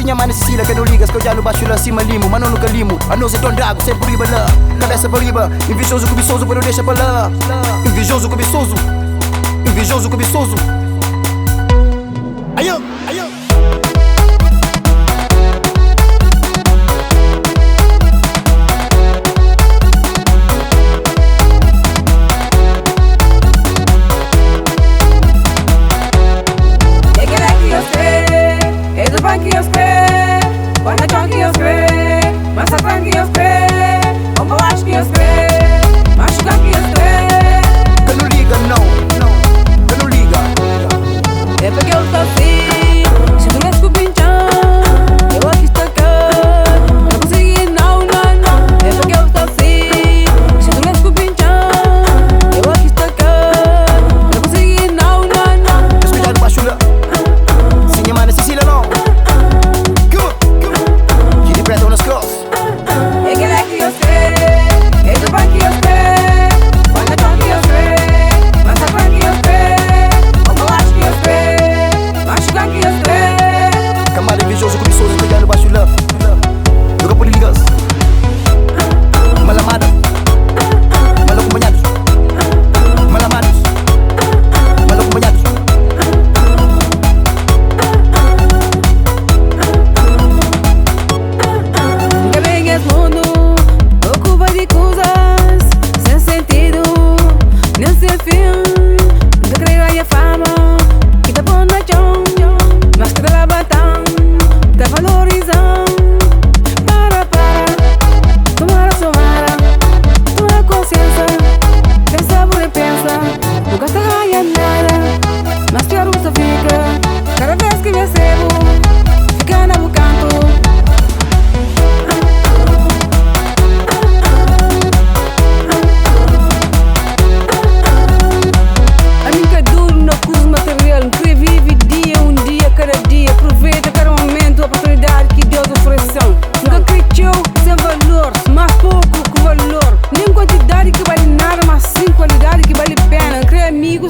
Sinha mana Cecília que não ligas, que eu já no baixo lá cima limo. Mas não nunca limo, a não ser tão drago, sempre riba lá. Cabeça para riba, invejoso cobiçoso, mas não deixa para lá. Invejoso cobiçoso, invejoso cobiçoso. Ayo, ayo.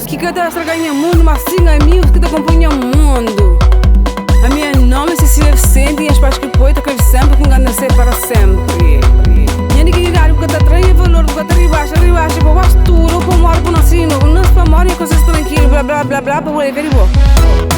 Que cada vez ganha mundo, mas sim amigos que te acompanham o mundo. A minha nome é Cecília Vicente e as pais que poeta que sempre com gana ser para sempre. E a dignidade porque te atrai valor, porque te ribaixo, para o asturo, para o moro, para o nascino, não se para morrer com coisas tranquilas, blá blá blá blá, para o ver e